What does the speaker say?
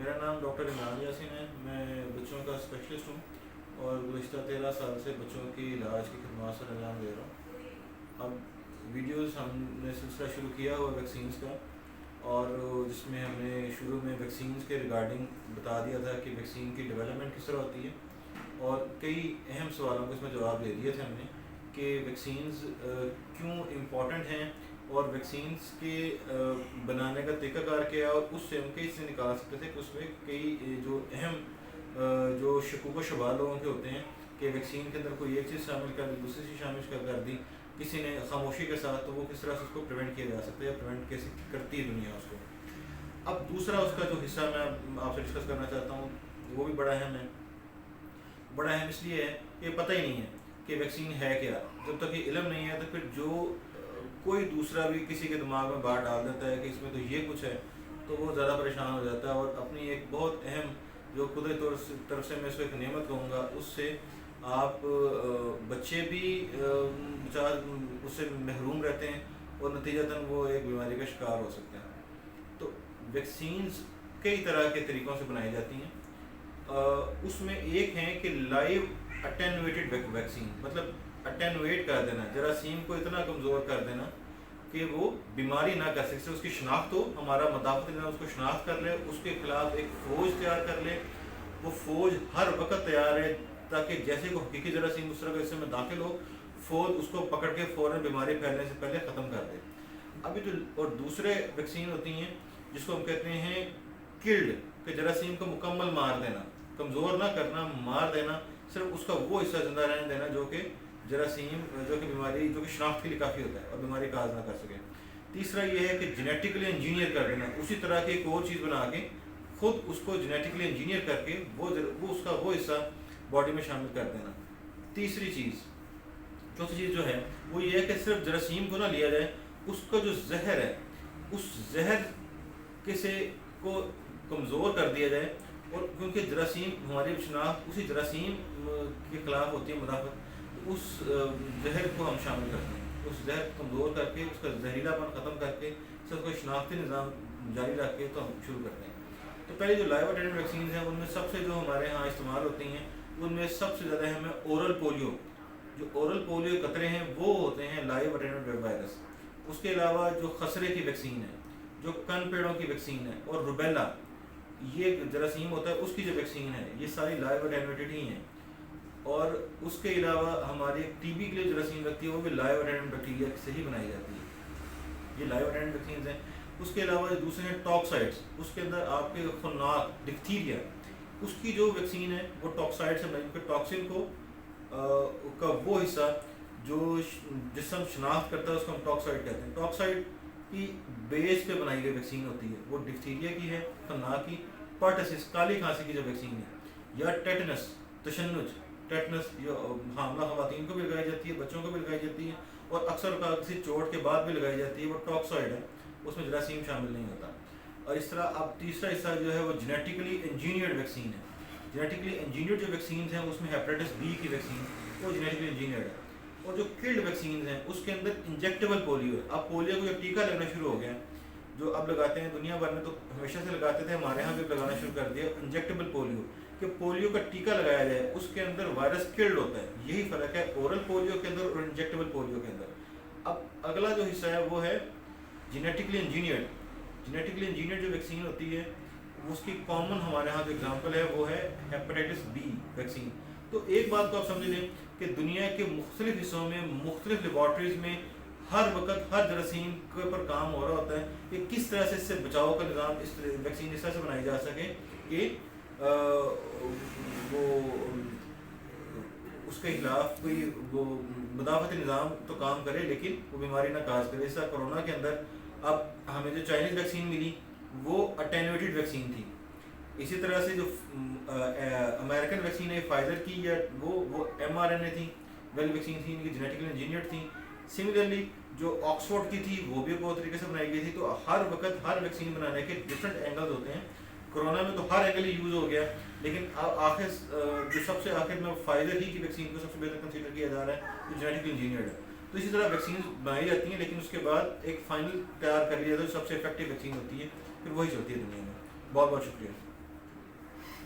میرا نام ڈاکٹر عمران یاسین ہے. میں بچوں کا اسپیشلسٹ ہوں اور گزشتہ 13 سال سے بچوں کی علاج کی خدمات سے انجام دے رہا ہوں. اب ویڈیوز ہم نے سلسلہ شروع کیا ہوا ویکسینز کا، اور جس میں ہم نے شروع میں ویکسینز کے ریگارڈنگ بتا دیا تھا کہ ویکسین کی ڈیولپمنٹ کس طرح ہوتی ہے، اور کئی اہم سوالوں کو اس میں جواب دے دیے تھے ہم نے کہ ویکسینز کیوں امپورٹنٹ ہیں، اور ویکسینز کے بنانے کا طریقہ کار کیا ہے، اور اس سے ہم کئی سے نکال سکتے تھے کہ اس میں کئی جو اہم جو شکوک و شبہ لوگوں کے ہوتے ہیں کہ ویکسین کے اندر کوئی ایک چیز شامل کر دی، دوسری چیز شامل کر دی کسی نے خاموشی کے ساتھ، تو وہ کس طرح سے اس کو پریونٹ کیا جا سکتا ہے یا پریونٹ کیسے کرتی ہے دنیا اس کو. اب دوسرا اس کا جو حصہ میں آپ سے ڈسکس کرنا چاہتا ہوں وہ بھی بڑا اہم ہے. بڑا اہم اس لیے ہے کہ پتہ ہی نہیں ہے کہ ویکسین ہے کیا. جب تک یہ علم نہیں ہے تو پھر جو کوئی دوسرا بھی کسی کے دماغ میں بات ڈال دیتا ہے کہ اس میں تو یہ کچھ ہے، تو وہ زیادہ پریشان ہو جاتا ہے، اور اپنی ایک بہت اہم جو قدرت طرف سے میں اس کو ایک نعمت کہوں گا، اس سے آپ بچے بھی اس سے محروم رہتے ہیں اور نتیجتاً وہ ایک بیماری کا شکار ہو سکتے ہیں. تو ویکسینز کئی طرح کے طریقوں سے بنائی جاتی ہیں. اس میں ایک ہیں کہ لائیو اٹینویٹڈ ویکسین، مطلب اٹینویٹ کر دینا، جراثیم کو اتنا کمزور کر دینا کہ وہ بیماری نہ کر سکے. اس کی شناخت ہو، ہمارا مدافعت اس کو شناخت کر لے، اس کے خلاف ایک فوج تیار کر لے. وہ فوج ہر وقت تیار ہے تاکہ جیسے کوئی حقیقی جراثیم اس طرح کے حصے میں داخل ہو، فوج اس کو پکڑ کے فوراً بیماری پھیلنے سے پہلے ختم کر دے. ابھی تو اور دوسرے ویکسین ہوتی ہیں جس کو ہم کہتے ہیں کلڈ، کہ جراثیم کو مکمل مار دینا، کمزور نہ کرنا، مار دینا، صرف اس کا وہ حصہ زندہ رہنے دینا جو کہ جراثیم جو کہ بیماری جو کہ شناخت کے لیے کافی ہوتا ہے اور بیماری کا علاج نہ کر سکے. تیسرا یہ ہے کہ جینیٹکلی انجینئر کر دینا، اسی طرح کی ایک اور چیز بنا کے خود اس کو جینیٹکلی انجینئر کر کے وہ اس کا وہ حصہ باڈی میں شامل کر دینا. تیسری چیز، چوتھی چیز جو ہے وہ یہ ہے کہ صرف جراثیم کو نہ لیا جائے، اس کا جو زہر ہے اس زہر کسی کو کمزور کر دیا جائے. اور کیونکہ جراثیم ہماری شناخت اسی جراثیم کے خلاف ہوتی ہے مدافعت، اس زہر کو ہم شامل کرتے ہیں، اس زہر کو کمزور کر کے اس کا زہریلا پن ختم کر کے سب کو شناختی نظام جاری رکھ کے تو ہم شروع کرتے ہیں. تو پہلے جو لائیو اٹینڈنٹ ویکسینز ہیں ان میں سب سے جو ہمارے ہاں استعمال ہوتی ہیں ان میں سب سے زیادہ اہم ہے اورل پولیو. جو اورل پولیو قطرے ہیں وہ ہوتے ہیں لائیو اٹینڈنٹ وائرس. اس کے علاوہ جو خسرے کی ویکسین ہے، جو کن پیڑوں کی ویکسین ہے، اور روبیلا یہ جراثیم ہوتا ہے اس کی جو ویکسین ہے، یہ ساری لائیو اٹینویٹڈ ہی ہیں. اور اس کے علاوہ ہماری ٹی بی کے لیے جراثیم لگتی ہے وہ بھی لائیو اٹینڈنٹ بیکٹیریا سے ہی بنائی جاتی ہے. یہ لائیو اٹینڈنٹ ویکسینز ہیں. اس کے علاوہ دوسرے ہیں ٹاکسائڈس، اس کے اندر آپ کے خناق ڈپتھیریا، اس کی جو ویکسین ہے وہ ٹاکسائڈ سے بنائی، کیونکہ ٹاکسن کو کا وہ حصہ جو جسم شناخت کرتا ہے اس کو ہم ٹاکسائڈ کہتے ہیں. ٹاکسائڈ کی بیس پہ بنائی گئی ویکسین ہوتی ہے، وہ ڈپتھیریا کی ہے، خناق کی. پرٹسس کالی کھانسی کی جو ویکسین ہے، یا ٹیٹنس تشنج، ٹیٹنس جو حاملہ خواتین کو بھی لگائی جاتی ہے، بچوں کو بھی لگائی جاتی ہے، اور اکثر کسی چوٹ کے بعد بھی لگائی جاتی ہے. وہ ٹاکسائڈ ہے، اس میں جراثیم شامل نہیں ہوتا. اور اس طرح اب تیسرا حصہ جو ہے وہ جینیٹکلی انجینئرڈ ویکسین ہے. جینیٹکلی انجینئرڈ جو ویکسینز ہیں اس میں ہیپیٹائٹس بی کی ویکسین وہ جینیٹکلی انجینئرڈ ہے. اور جو کلڈ ویکسینز ہیں اس کے اندر انجیکٹیبل پولیو ہے. اب پولیو کو جب ٹیکہ لگنا شروع ہو گیا جو اب لگاتے ہیں دنیا بھر میں، تو ہمیشہ سے لگاتے تھے، ہمارے ہاں بھی لگانا شروع کر دیا انجیکٹیبل پولیو، کہ پولیو کا ٹیکہ لگایا جائے. اس کے اندر وائرس کلڈ ہوتا ہے. یہی فرق ہے اورل پولیو کے اندر اور انجیکٹیبل پولیو کے اندر. اب اگلا جو حصہ ہے وہ ہے جینیٹکلی انجینئرڈ. جینیٹکلی انجینئرڈ جو ویکسین ہوتی ہے اس کی کامن ہمارے ہاں جو اگزامپل ہے وہ ہے ہیپیٹائٹس بی ویکسین. تو ایک بات کو آپ سمجھ لیں کہ دنیا کے مختلف حصوں میں مختلف لیبارٹریز میں ہر وقت ہر جراثیم کے اوپر کام ہو رہا ہوتا ہے کہ کس طرح سے اس سے بچاؤ کا نظام، اس ویکسین اس طرح سے بنائی جا سکے کہ وہ اس کے خلاف کوئی وہ مدافعتی نظام تو کام کرے لیکن وہ بیماری نہ کاز کرے. اس طرح کرونا کے اندر اب ہمیں جو چائنیز ویکسین ملی وہ اٹینویٹڈ ویکسین تھی. اسی طرح سے جو امریکن ویکسین ہے فائزر کی، یا وہ ایم آر این اے تھی، ویل ویکسین تھی، ان کی جینیٹکلی انجینئرڈ تھی. سملرلی جو آکسفورڈ کی تھی وہ بھی بہت طریقے سے بنائی گئی تھی. تو ہر وقت ہر ویکسین بنانے کے ڈفرینٹ اینگلز ہوتے ہیں. کرونا میں تو ہر اینگل ہی یوز ہو گیا، لیکن آخر جو سب سے آخر میں فائزر ہی کی ویکسین کو سب سے بہتر کنسیڈر کیا جا رہا ہے جو جینیٹکلی انجینئرڈ ہے. تو اسی طرح ویکسینز بنائی جاتی ہیں لیکن اس کے بعد ایک فائنل تیار کر لیا جاتا ہے جو سب سے افیکٹو ویکسین ہوتی ہے، پھر وہی چلتی ہے دنیا میں. بہت بہت شکریہ.